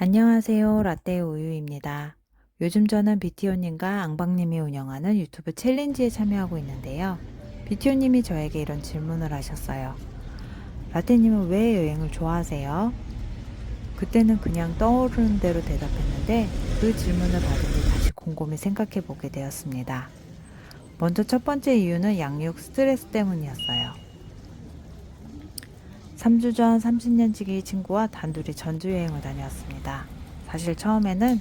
안녕하세요. 라떼 우유입니다. 요즘 저는 비티오님과 앙방님이 운영하는 유튜브 챌린지에 참여하고 있는데요. 비티오님이 저에게 이런 질문을 하셨어요. 라떼님은 왜 여행을 좋아하세요? 그때는 그냥 떠오르는 대로 대답했는데 그 질문을 받은 뒤 다시 곰곰이 생각해 보게 되었습니다. 먼저 첫 번째 이유는 양육 스트레스 때문이었어요. 3주 전 30년지기 친구와 단둘이 전주 여행을 다녀왔습니다. 사실 처음에는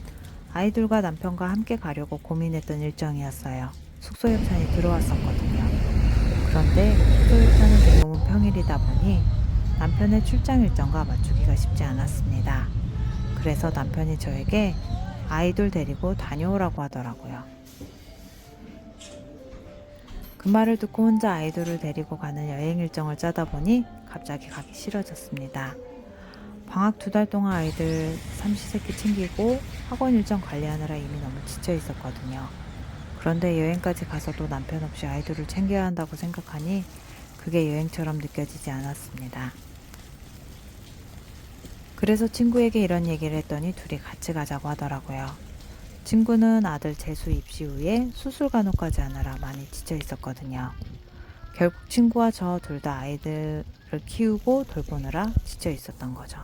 아이들과 남편과 함께 가려고 고민했던 일정이었어요. 숙소 협찬이 들어왔었거든요. 그런데 숙소 협찬의 내용은 평일이다 보니 남편의 출장 일정과 맞추기가 쉽지 않았습니다. 그래서 남편이 저에게 아이들 데리고 다녀오라고 하더라고요. 그 말을 듣고 혼자 아이들을 데리고 가는 여행 일정을 짜다 보니 갑자기 가기 싫어졌습니다. 방학 2달 동안 아이들 삼시세끼 챙기고 학원 일정 관리하느라 이미 너무 지쳐 있었거든요. 그런데 여행까지 가서도 남편 없이 아이들을 챙겨야 한다고 생각하니 그게 여행처럼 느껴지지 않았습니다. 그래서 친구에게 이런 얘기를 했더니 둘이 같이 가자고 하더라고요. 친구는 아들 재수 입시 후에 수술 간호까지 하느라 많이 지쳐 있었거든요. 결국 친구와 저 둘 다 아이들을 키우고 돌보느라 지쳐 있었던 거죠.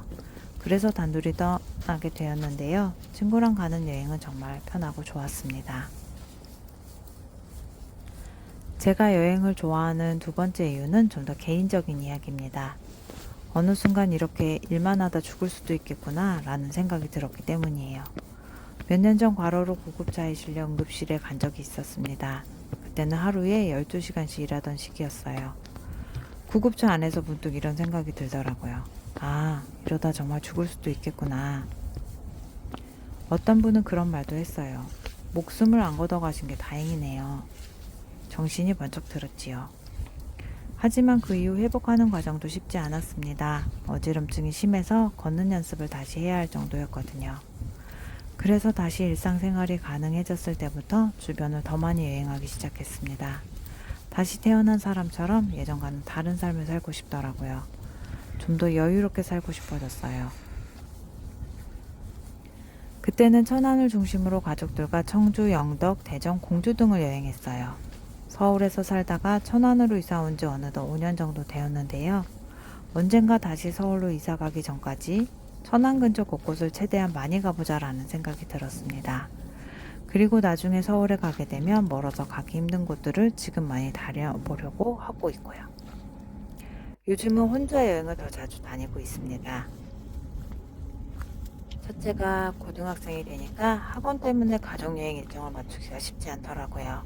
그래서 단둘이 떠나게 되었는데요. 친구랑 가는 여행은 정말 편하고 좋았습니다. 제가 여행을 좋아하는 두 번째 이유는 좀 더 개인적인 이야기입니다. 어느 순간 이렇게 일만 하다 죽을 수도 있겠구나 라는 생각이 들었기 때문이에요. 몇 년 전 과로로 구급차에 실려 응급실에 간 적이 있었습니다. 그때는 하루에 12시간씩 일하던 시기였어요. 구급차 안에서 문득 이런 생각이 들더라고요. 아, 이러다 정말 죽을 수도 있겠구나. 어떤 분은 그런 말도 했어요. 목숨을 안 걷어가신 게 다행이네요. 정신이 번쩍 들었지요. 하지만 그 이후 회복하는 과정도 쉽지 않았습니다. 어지럼증이 심해서 걷는 연습을 다시 해야 할 정도였거든요. 그래서 다시 일상생활이 가능해졌을 때부터 주변을 더 많이 여행하기 시작했습니다. 다시 태어난 사람처럼 예전과는 다른 삶을 살고 싶더라고요. 좀 더 여유롭게 살고 싶어졌어요. 그때는 천안을 중심으로 가족들과 청주, 영덕, 대전, 공주 등을 여행했어요. 서울에서 살다가 천안으로 이사 온 지 어느덧 5년 정도 되었는데요. 언젠가 다시 서울로 이사 가기 전까지 천안 근처 곳곳을 최대한 많이 가보자라는 생각이 들었습니다. 그리고 나중에 서울에 가게 되면 멀어서 가기 힘든 곳들을 지금 많이 다녀보려고 하고 있고요. 요즘은 혼자 여행을 더 자주 다니고 있습니다. 첫째가 고등학생이 되니까 학원 때문에 가족여행 일정을 맞추기가 쉽지 않더라고요.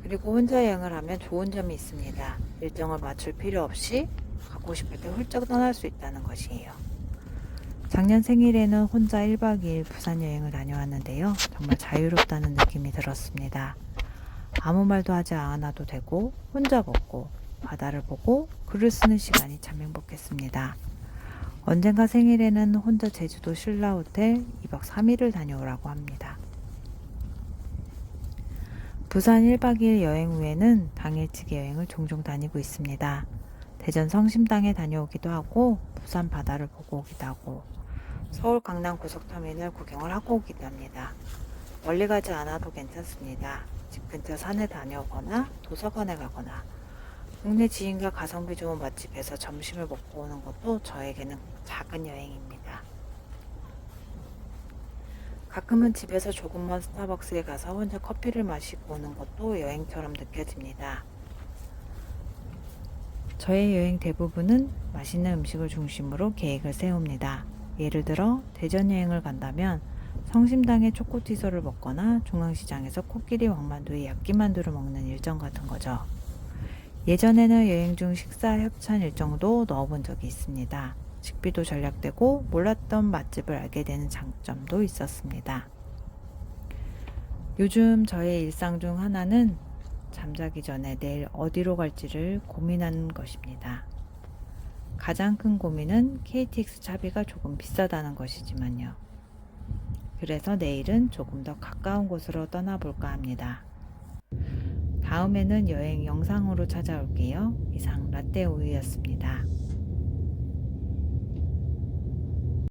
그리고 혼자 여행을 하면 좋은 점이 있습니다. 일정을 맞출 필요 없이 가고 싶을 때 훌쩍 떠날 수 있다는 것이에요. 작년 생일에는 혼자 1박 2일 부산 여행을 다녀왔는데요. 정말 자유롭다는 느낌이 들었습니다. 아무 말도 하지 않아도 되고 혼자 먹고 바다를 보고 글을 쓰는 시간이 참 행복했습니다. 언젠가 생일에는 혼자 제주도 신라호텔 2박 3일을 다녀오라고 합니다. 부산 1박 2일 여행 후에는 당일치기 여행을 종종 다니고 있습니다. 대전 성심당에 다녀오기도 하고 부산 바다를 보고 오기도 하고 서울 강남 고속터미널 구경을 하고 오기도 합니다. 멀리 가지 않아도 괜찮습니다. 집 근처 산에 다녀오거나 도서관에 가거나 동네 지인과 가성비 좋은 맛집에서 점심을 먹고 오는 것도 저에게는 작은 여행입니다. 가끔은 집에서 조금 먼 스타벅스에 가서 혼자 커피를 마시고 오는 것도 여행처럼 느껴집니다. 저의 여행 대부분은 맛있는 음식을 중심으로 계획을 세웁니다. 예를 들어 대전 여행을 간다면 성심당의 초코티소를 먹거나 중앙시장에서 코끼리 왕만두에 야끼만두를 먹는 일정 같은 거죠. 예전에는 여행 중 식사 협찬 일정도 넣어본 적이 있습니다. 식비도 절약되고 몰랐던 맛집을 알게 되는 장점도 있었습니다. 요즘 저의 일상 중 하나는 잠자기 전에 내일 어디로 갈지를 고민하는 것입니다. 가장 큰 고민은 KTX 차비가 조금 비싸다는 것이지만요. 그래서 내일은 조금 더 가까운 곳으로 떠나볼까 합니다. 다음에는 여행 영상으로 찾아올게요. 이상 라떼 우유였습니다.